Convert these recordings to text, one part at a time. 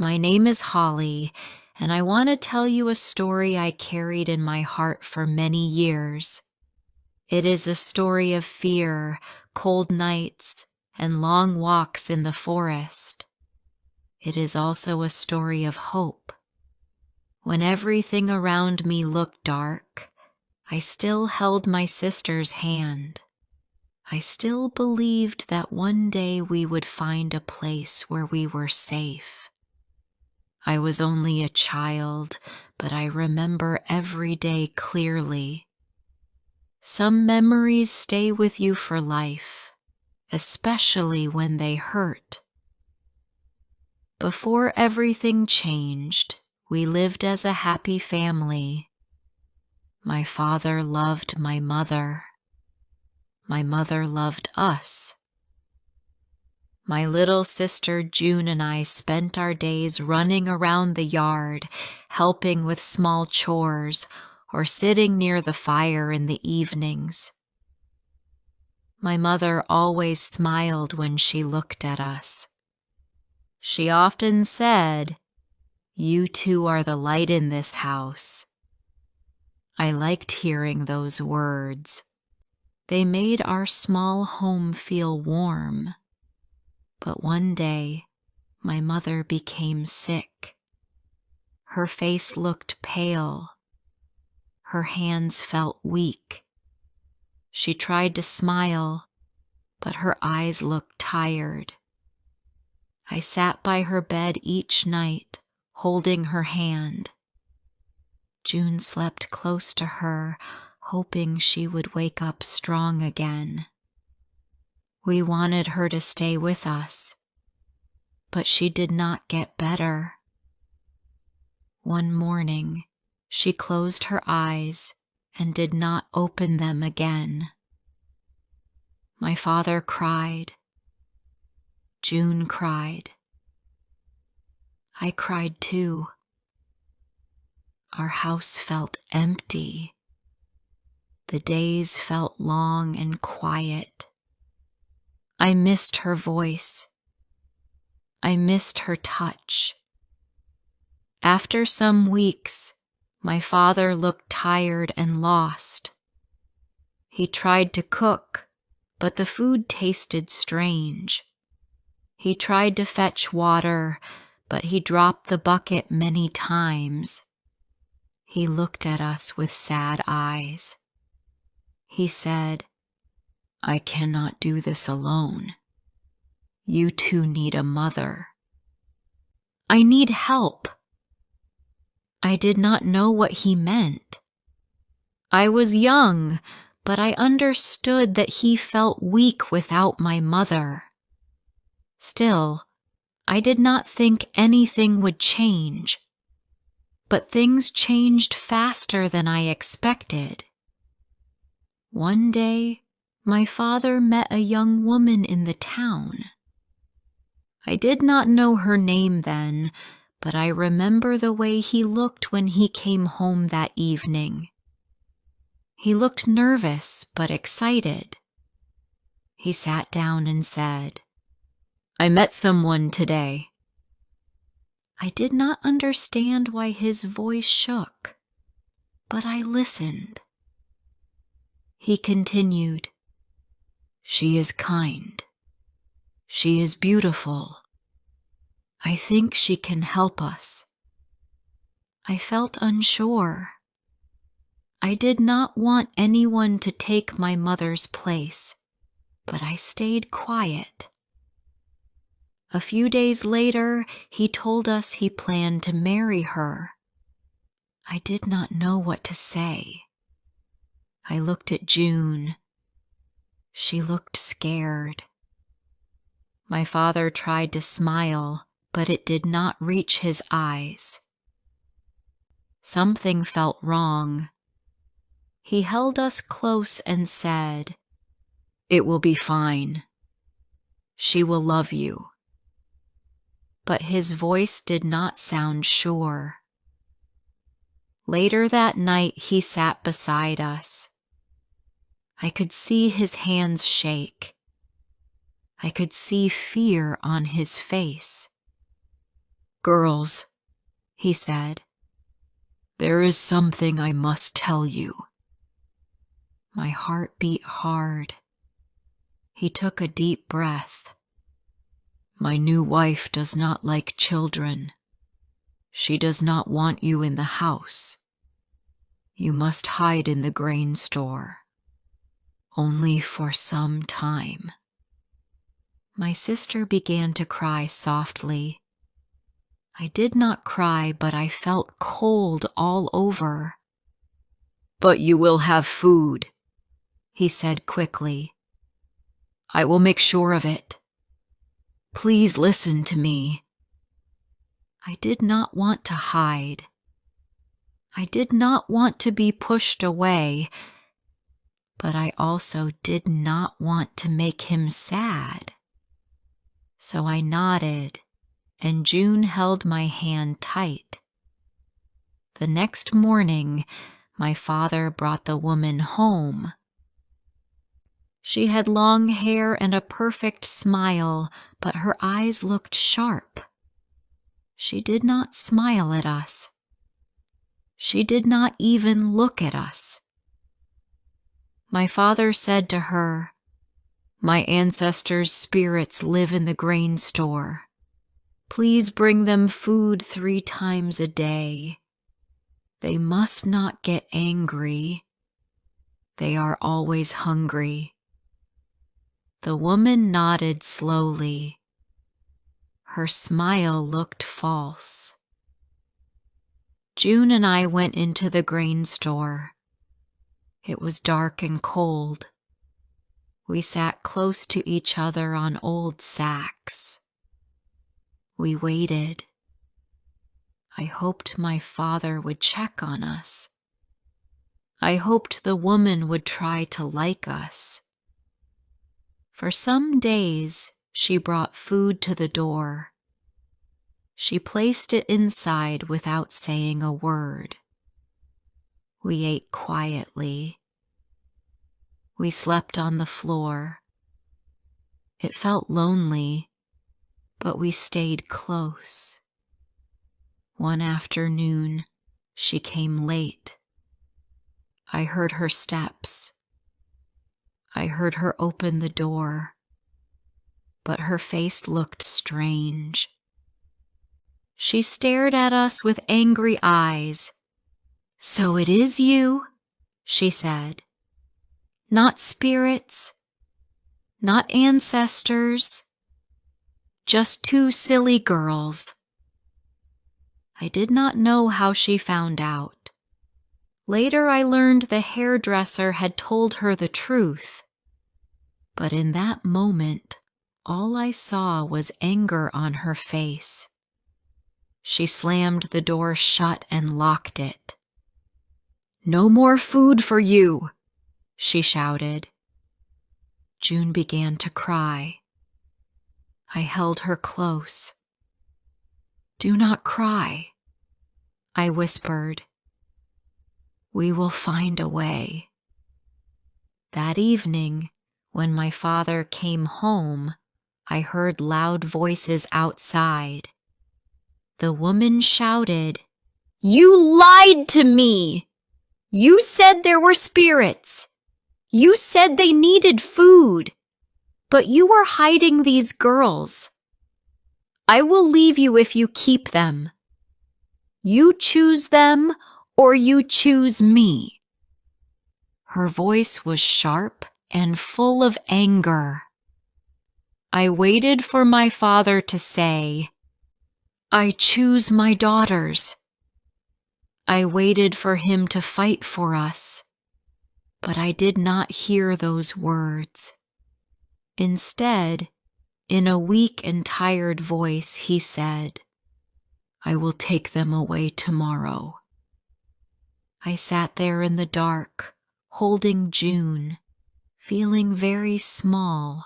My name is Holly, and I want to tell you a story I carried in my heart for many years. It is a story of fear, cold nights, and long walks in the forest. It is also a story of hope. When everything around me looked dark, I still held my sister's hand. I still believed that one day we would find a place where we were safe. I was only a child, but I remember every day clearly. Some memories stay with you for life, especially when they hurt. Before everything changed, we lived as a happy family. My father loved my mother. My mother loved us. My little sister June and I spent our days running around the yard, helping with small chores, or sitting near the fire in the evenings. My mother always smiled when she looked at us. She often said, "You two are the light in this house." I liked hearing those words. They made our small home feel warm. But one day, my mother became sick. Her face looked pale. Her hands felt weak. She tried to smile, but her eyes looked tired. I sat by her bed each night, holding her hand. June slept close to her, hoping she would wake up strong again. We wanted her to stay with us, but she did not get better. One morning, she closed her eyes and did not open them again. My father cried. June cried. I cried too. Our house felt empty. The days felt long and quiet. I missed her voice. I missed her touch. After some weeks, my father looked tired and lost. He tried to cook, but the food tasted strange. He tried to fetch water, but he dropped the bucket many times. He looked at us with sad eyes. He said, "I cannot do this alone. You two need a mother. I need help." I did not know what he meant. I was young, but I understood that he felt weak without my mother. Still, I did not think anything would change. But things changed faster than I expected. One day, my father met a young woman in the town. I did not know her name then, but I remember the way he looked when he came home that evening. He looked nervous but excited. He sat down and said, "I met someone today." I did not understand why his voice shook, but I listened. He continued, "She is kind. She is beautiful. I think she can help us." I felt unsure. I did not want anyone to take my mother's place, but I stayed quiet. A few days later, he told us he planned to marry her. I did not know what to say. I looked at June. She looked scared. My father tried to smile, but it did not reach his eyes. Something felt wrong. He held us close and said, "It will be fine. She will love you." But his voice did not sound sure. Later that night, he sat beside us. I could see his hands shake. I could see fear on his face. "Girls," he said, "there is something I must tell you." My heart beat hard. He took a deep breath. "My new wife does not like children. She does not want you in the house. You must hide in the grain store. Only for some time." My sister began to cry softly. I did not cry, but I felt cold all over. "But you will have food," he said quickly. "I will make sure of it. Please listen to me." I did not want to hide. I did not want to be pushed away, but I also did not want to make him sad. So I nodded, and June held my hand tight. The next morning, my father brought the woman home. She had long hair and a perfect smile, but her eyes looked sharp. She did not smile at us. She did not even look at us. My father said to her, "My ancestors' spirits live in the grain store. Please bring them food 3 times a day. They must not get angry. They are always hungry." The woman nodded slowly. Her smile looked false. June and I went into the grain store. It was dark and cold. We sat close to each other on old sacks. We waited. I hoped my father would check on us. I hoped the woman would try to like us. For some days, she brought food to the door. She placed it inside without saying a word. We ate quietly. We slept on the floor. It felt lonely, but we stayed close. One afternoon, she came late. I heard her steps. I heard her open the door, but her face looked strange. She stared at us with angry eyes. "So it is you," she said. "Not spirits, not ancestors, just 2 silly girls." I did not know how she found out. Later I learned the hairdresser had told her the truth. But in that moment, all I saw was anger on her face. She slammed the door shut and locked it. "No more food for you," she shouted. June began to cry. I held her close. "Do not cry," I whispered. "We will find a way." That evening, when my father came home, I heard loud voices outside. The woman shouted, "You lied to me! You said there were spirits. You said they needed food, but you were hiding these girls. I will leave you if you keep them. You choose them or you choose me." Her voice was sharp and full of anger. I waited for my father to say, "I choose my daughters." I waited for him to fight for us, but I did not hear those words. Instead, in a weak and tired voice, he said, "I will take them away tomorrow." I sat there in the dark, holding June, feeling very small.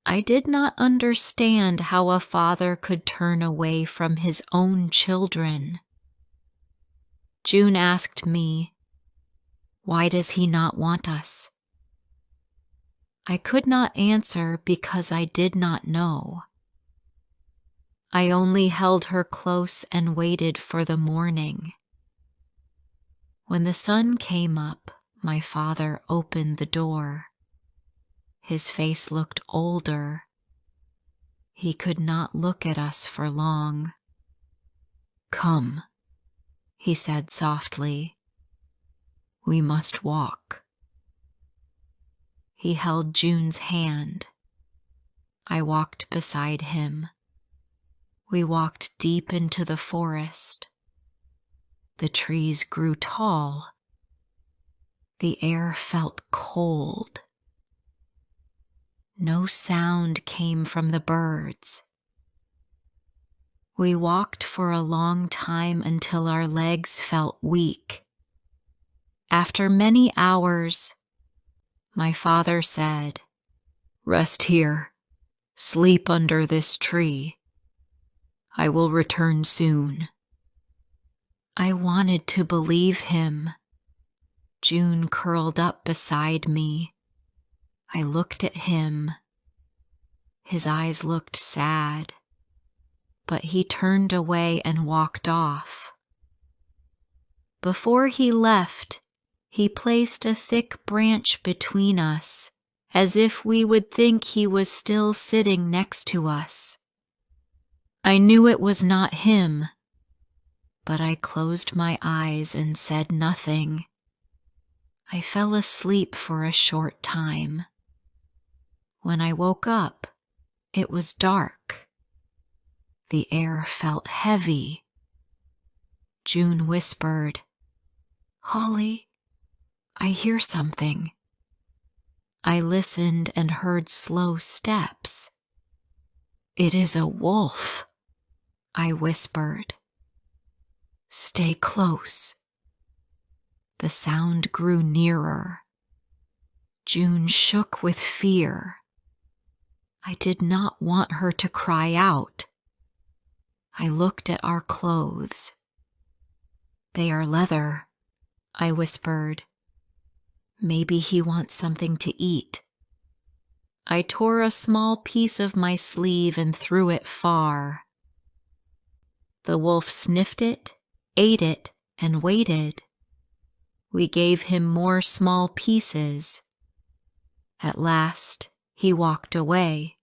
I did not understand how a father could turn away from his own children. June asked me, "Why does he not want us?" I could not answer because I did not know. I only held her close and waited for the morning. When the sun came up, my father opened the door. His face looked older. He could not look at us for long. "Come," he said softly. "We must walk." He held June's hand. I walked beside him. We walked deep into the forest. The trees grew tall. The air felt cold. No sound came from the birds. We walked for a long time until our legs felt weak. After many hours, my father said, "Rest here. Sleep under this tree. I will return soon." I wanted to believe him. June curled up beside me. I looked at him. His eyes looked sad, but he turned away and walked off. Before he left, he placed a thick branch between us, as if we would think he was still sitting next to us. I knew it was not him, but I closed my eyes and said nothing. I fell asleep for a short time. When I woke up, it was dark. The air felt heavy. June whispered, "Holly, I hear something." I listened and heard slow steps. "It is a wolf," I whispered. "Stay close." The sound grew nearer. June shook with fear. I did not want her to cry out. I looked at our clothes. "They are leather," I whispered. "Maybe he wants something to eat." I tore a small piece of my sleeve and threw it far. The wolf sniffed it, ate it, and waited. We gave him more small pieces. At last, he walked away.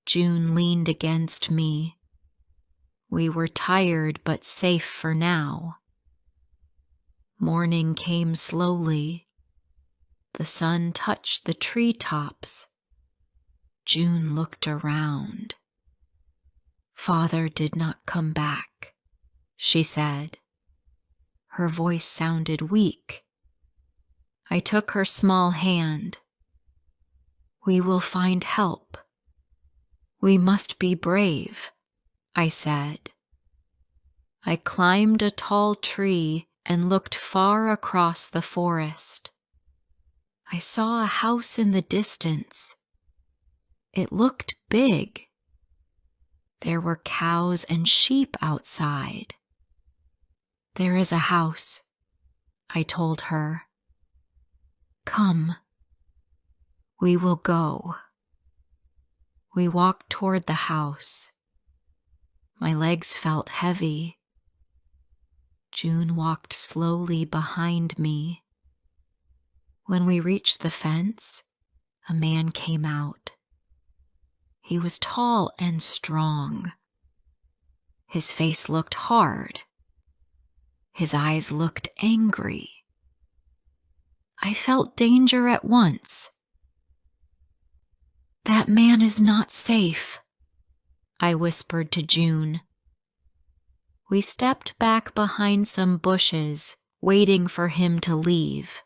June leaned against me. We were tired but safe for now. Morning came slowly. The sun touched the treetops. June looked around. "Father did not come back," she said. Her voice sounded weak. I took her small hand. "We will find help. We must be brave," I said. I climbed a tall tree and looked far across the forest. I saw a house in the distance. It looked big. There were cows and sheep outside. "There is a house," I told her. "Come, we will go." We walked toward the house. My legs felt heavy. June walked slowly behind me. When we reached the fence, a man came out. He was tall and strong. His face looked hard. His eyes looked angry. I felt danger at once. "That man is not safe," I whispered to June. We stepped back behind some bushes, waiting for him to leave.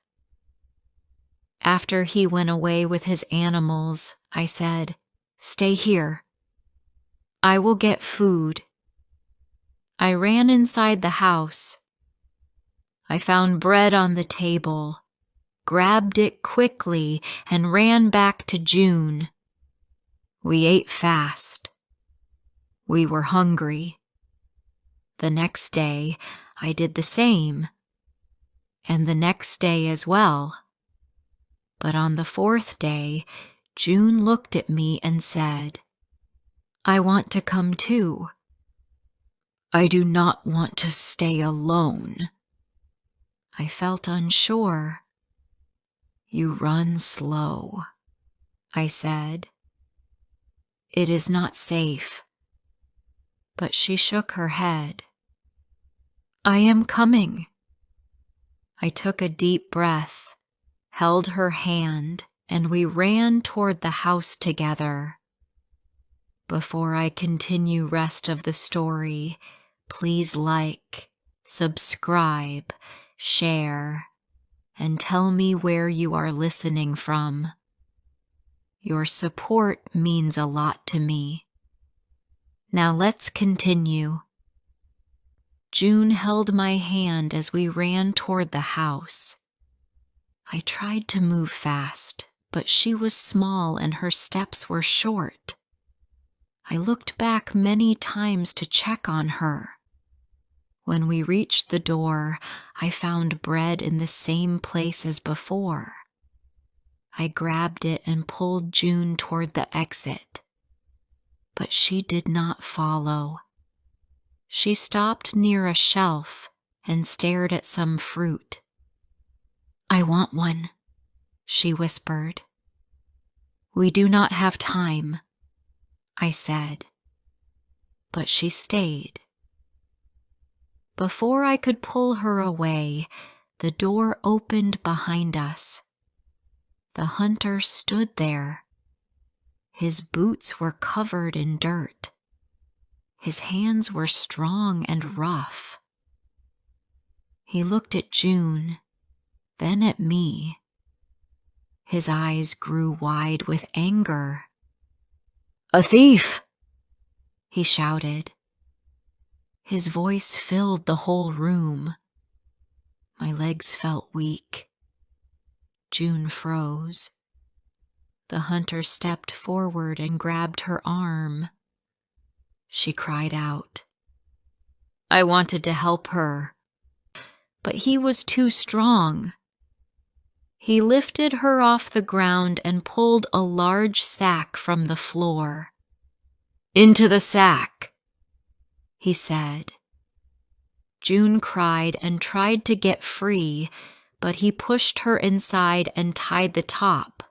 After he went away with his animals, I said, "Stay here. I will get food." I ran inside the house. I found bread on the table, grabbed it quickly, and ran back to June. We ate fast. We were hungry. The next day, I did the same, and the next day as well. But on the fourth day, June looked at me and said, I want to come too. I do not want to stay alone. I felt unsure. You run slow, I said. It is not safe. But she shook her head. I am coming. I took a deep breath, held her hand, and we ran toward the house together. Before I continue rest of the story, please like, subscribe, share, and tell me where you are listening from. Your support means a lot to me. Now let's continue. June held my hand as we ran toward the house. I tried to move fast, but she was small and her steps were short. I looked back many times to check on her. When we reached the door, I found bread in the same place as before. I grabbed it and pulled June toward the exit. But she did not follow. She stopped near a shelf and stared at some fruit. I want one, she whispered. We do not have time, I said. But she stayed. Before I could pull her away, the door opened behind us. The hunter stood there. His boots were covered in dirt. His hands were strong and rough. He looked at June, then at me. His eyes grew wide with anger. A thief! He shouted. His voice filled the whole room. My legs felt weak. June froze. The hunter stepped forward and grabbed her arm. She cried out. I wanted to help her, but he was too strong. He lifted her off the ground and pulled a large sack from the floor. Into the sack, he said. June cried and tried to get free, but he pushed her inside and tied the top.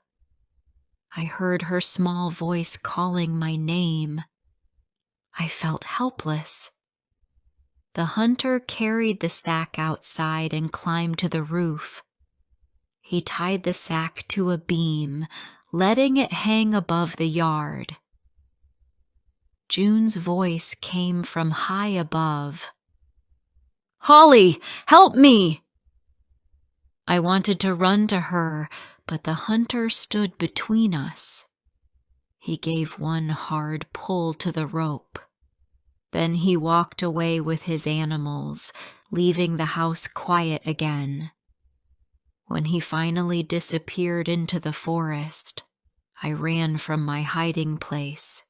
I heard her small voice calling my name. I felt helpless. The hunter carried the sack outside and climbed to the roof. He tied the sack to a beam, letting it hang above the yard. June's voice came from high above. Holly, help me! I wanted to run to her, but the hunter stood between us. He gave one hard pull to the rope. Then he walked away with his animals, leaving the house quiet again. When he finally disappeared into the forest, I ran from my hiding place.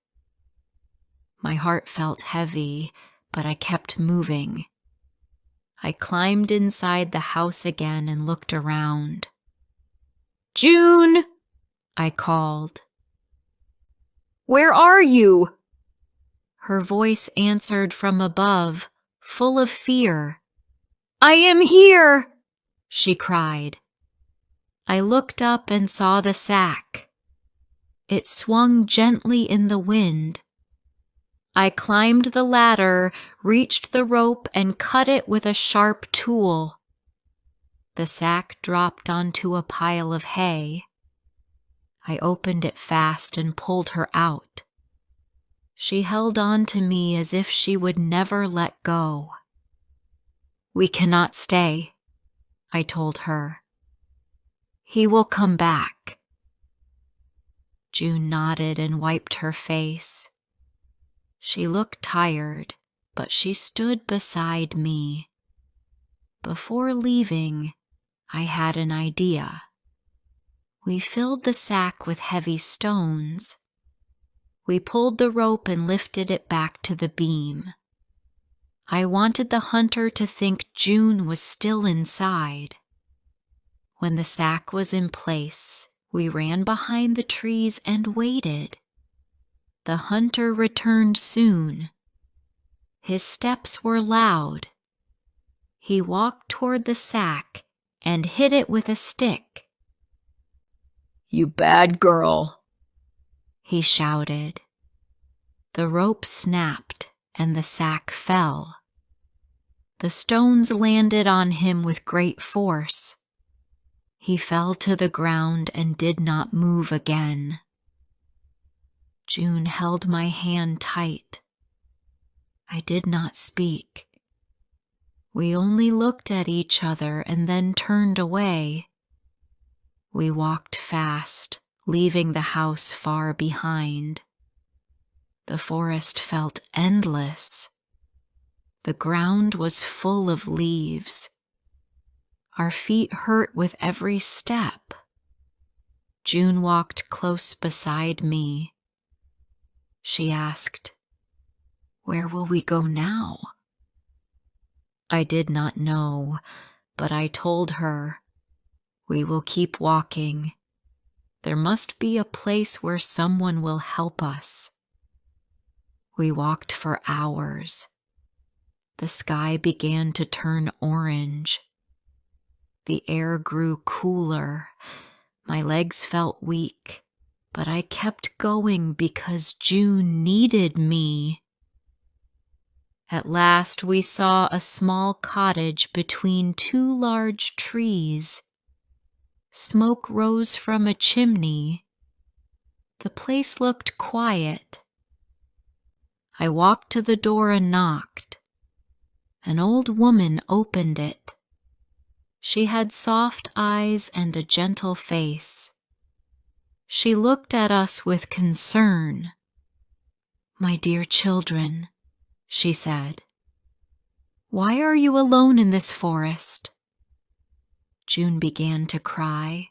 My heart felt heavy, but I kept moving. I climbed inside the house again and looked around. June! I called. Where are you? Her voice answered from above, full of fear. I am here, she cried. I looked up and saw the sack. It swung gently in the wind. I climbed the ladder, reached the rope, and cut it with a sharp tool. The sack dropped onto a pile of hay. I opened it fast and pulled her out. She held on to me as if she would never let go. We cannot stay, I told her. He will come back. June nodded and wiped her face. She looked tired, but she stood beside me. Before leaving, I had an idea. We filled the sack with heavy stones. We pulled the rope and lifted it back to the beam. I wanted the hunter to think June was still inside. When the sack was in place, we ran behind the trees and waited. The hunter returned soon. His steps were loud. He walked toward the sack and hit it with a stick. "You bad girl," he shouted. The rope snapped and the sack fell. The stones landed on him with great force. He fell to the ground and did not move again. June held my hand tight. I did not speak. We only looked at each other and then turned away. We walked fast, leaving the house far behind. The forest felt endless. The ground was full of leaves. Our feet hurt with every step. June walked close beside me. She asked, "Where will we go now?" I did not know, but I told her, "We will keep walking. There must be a place where someone will help us." We walked for hours. The sky began to turn orange. The air grew cooler. My legs felt weak, but I kept going because June needed me. At last we saw a small cottage between two large trees. Smoke rose from a chimney. The place looked quiet. I walked to the door and knocked. An old woman opened it. She had soft eyes and a gentle face. She looked at us with concern. "My dear children," she said, "why are you alone in this forest?" June began to cry.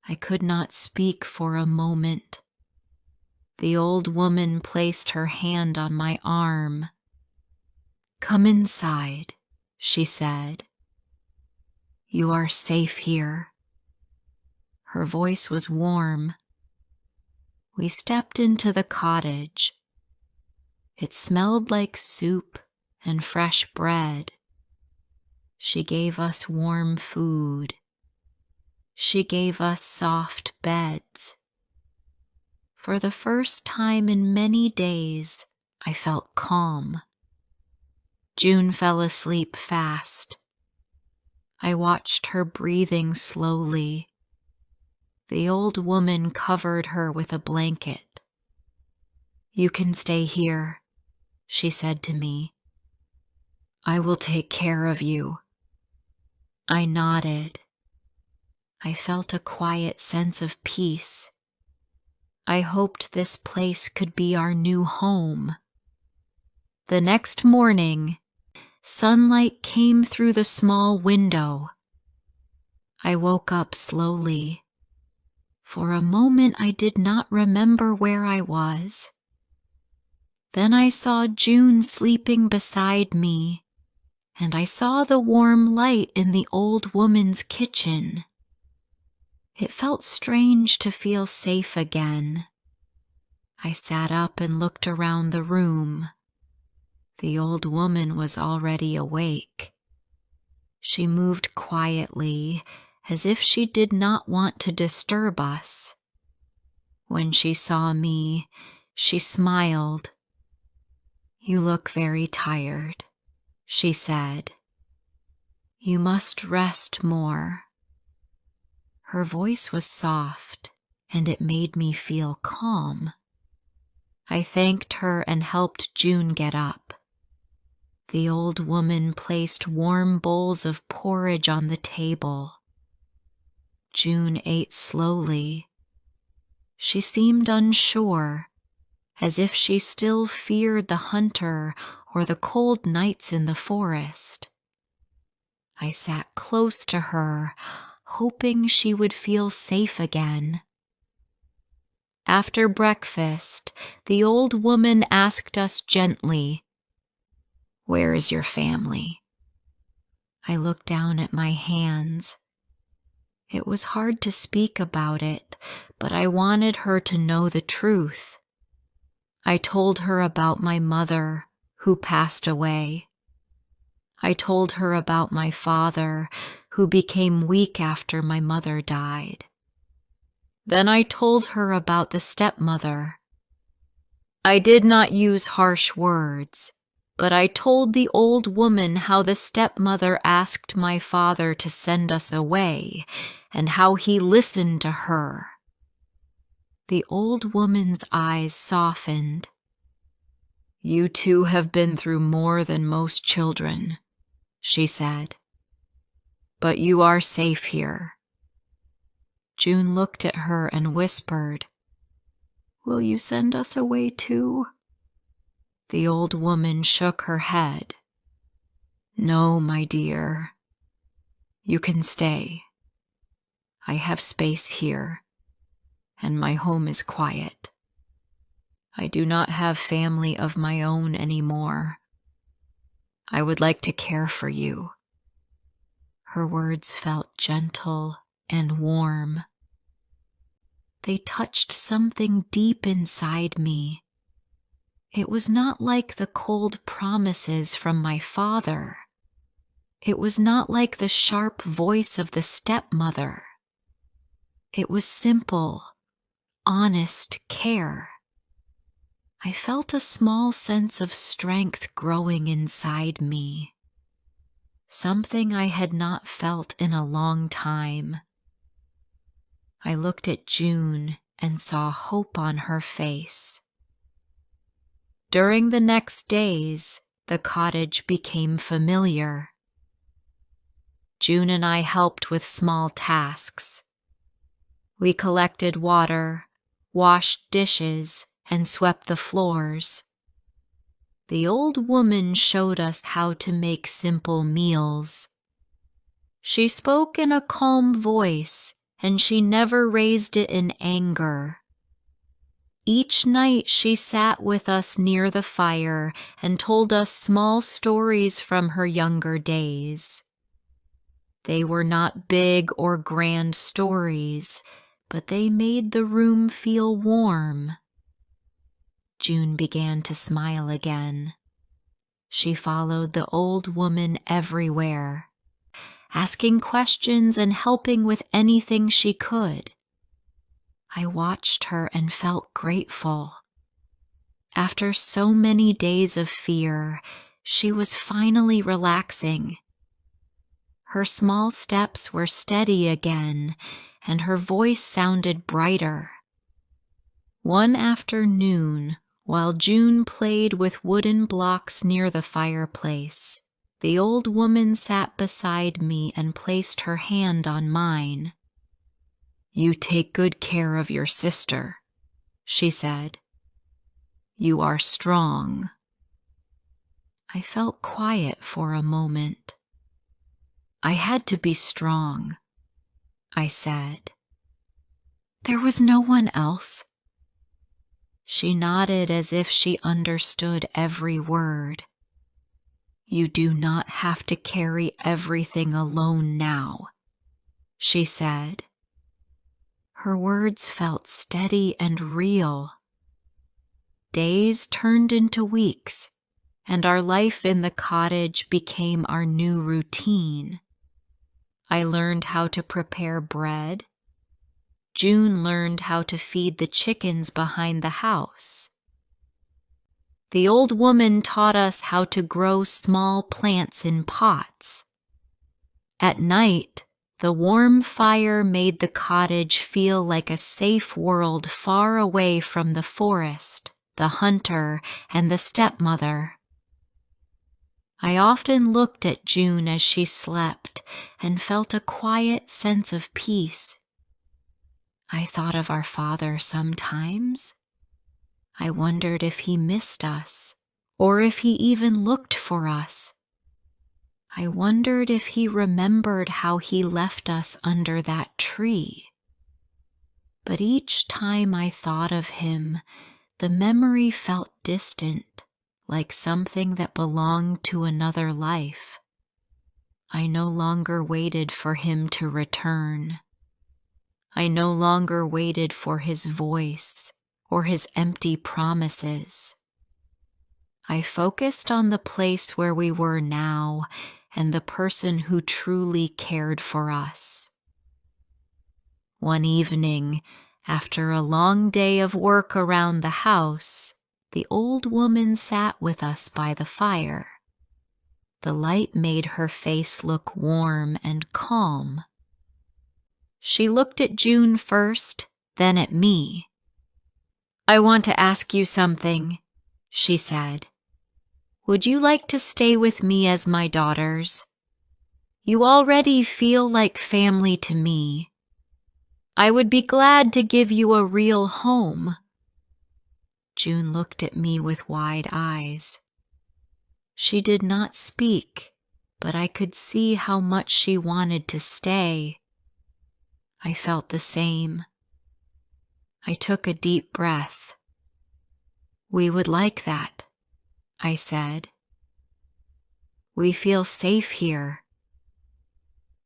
I could not speak for a moment. The old woman placed her hand on my arm. "Come inside," she said. "You are safe here." Her voice was warm. We stepped into the cottage. It smelled like soup and fresh bread. She gave us warm food. She gave us soft beds. For the first time in many days, I felt calm. June fell asleep fast. I watched her breathing slowly. The old woman covered her with a blanket. "You can stay here," she said to me. "I will take care of you." I nodded. I felt a quiet sense of peace. I hoped this place could be our new home. The next morning, sunlight came through the small window. I woke up slowly. For a moment I did not remember where I was. Then I saw June sleeping beside me, and I saw the warm light in the old woman's kitchen. It felt strange to feel safe again. I sat up and looked around the room. The old woman was already awake. She moved quietly, as if she did not want to disturb us. When she saw me, she smiled. "You look very tired," she said. "You must rest more." Her voice was soft, and it made me feel calm. I thanked her and helped June get up. The old woman placed warm bowls of porridge on the table. June ate slowly. She seemed unsure, as if she still feared the hunter or the cold nights in the forest. I sat close to her, hoping she would feel safe again. After breakfast, the old woman asked us gently, "Where is your family?" I looked down at my hands. It was hard to speak about it, but I wanted her to know the truth. I told her about my mother who passed away. I told her about my father who became weak after my mother died. Then I told her about the stepmother. I did not use harsh words, but I told the old woman how the stepmother asked my father to send us away and how he listened to her. The old woman's eyes softened. You two have been through more than most children, she said. But you are safe here. June looked at her and whispered, Will you send us away too? The old woman shook her head. No, my dear. You can stay. I have space here, and my home is quiet. I do not have family of my own anymore. I would like to care for you. Her words felt gentle and warm. They touched something deep inside me. It was not like the cold promises from my father. It was not like the sharp voice of the stepmother. It was simple, honest care. I felt a small sense of strength growing inside me, something I had not felt in a long time. I looked at June and saw hope on her face. During the next days, the cottage became familiar. June and I helped with small tasks. We collected water, washed dishes, and swept the floors. The old woman showed us how to make simple meals. She spoke in a calm voice, and she never raised it in anger. Each night she sat with us near the fire and told us small stories from her younger days. They were not big or grand stories, but they made the room feel warm. June began to smile again. She followed the old woman everywhere, asking questions and helping with anything she could. I watched her and felt grateful. After so many days of fear, she was finally relaxing. Her small steps were steady again, and her voice sounded brighter. One afternoon, while June played with wooden blocks near the fireplace, the old woman sat beside me and placed her hand on mine. You take good care of your sister, she said. You are strong. I felt quiet for a moment. I had to be strong, I said. There was no one else. She nodded as if she understood every word. You do not have to carry everything alone now, she said. Her words felt steady and real. Days turned into weeks, and our life in the cottage became our new routine. I learned how to prepare bread. June learned how to feed the chickens behind the house. The old woman taught us how to grow small plants in pots. At night, the warm fire made the cottage feel like a safe world far away from the forest, the hunter, and the stepmother. I often looked at June as she slept and felt a quiet sense of peace. I thought of our father sometimes. I wondered if he missed us, or if he even looked for us. I wondered if he remembered how he left us under that tree. But each time I thought of him, the memory felt distant, like something that belonged to another life. I no longer waited for him to return. I no longer waited for his voice or his empty promises. I focused on the place where we were now and the person who truly cared for us. One evening, after a long day of work around the house, the old woman sat with us by the fire. The light made her face look warm and calm. She looked at June first, then at me. "I want to ask you something," she said. "Would you like to stay with me as my daughters? You already feel like family to me. I would be glad to give you a real home." June looked at me with wide eyes. She did not speak, but I could see how much she wanted to stay. I felt the same. I took a deep breath. "We would like that," I said. "We feel safe here."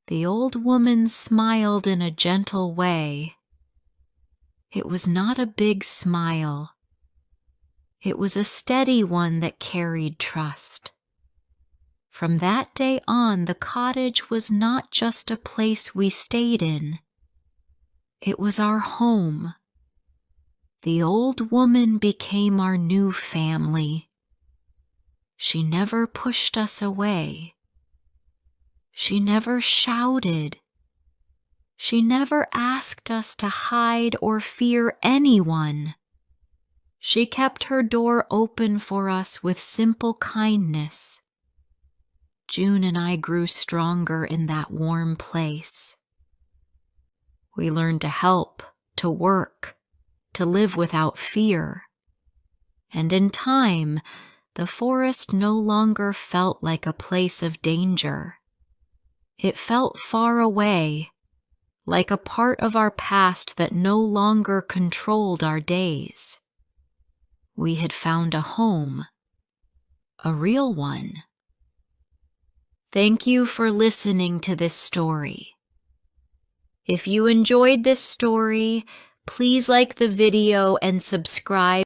The old woman smiled in a gentle way. It was not a big smile. It was a steady one that carried trust. From that day on, the cottage was not just a place we stayed in. It was our home. The old woman became our new family. She never pushed us away. She never shouted. She never asked us to hide or fear anyone. She kept her door open for us with simple kindness. June and I grew stronger in that warm place. We learned to help, to work, to live without fear. And in time, the forest no longer felt like a place of danger. It felt far away, like a part of our past that no longer controlled our days. We had found a home, a real one. Thank you for listening to this story. If you enjoyed this story, please like the video and subscribe.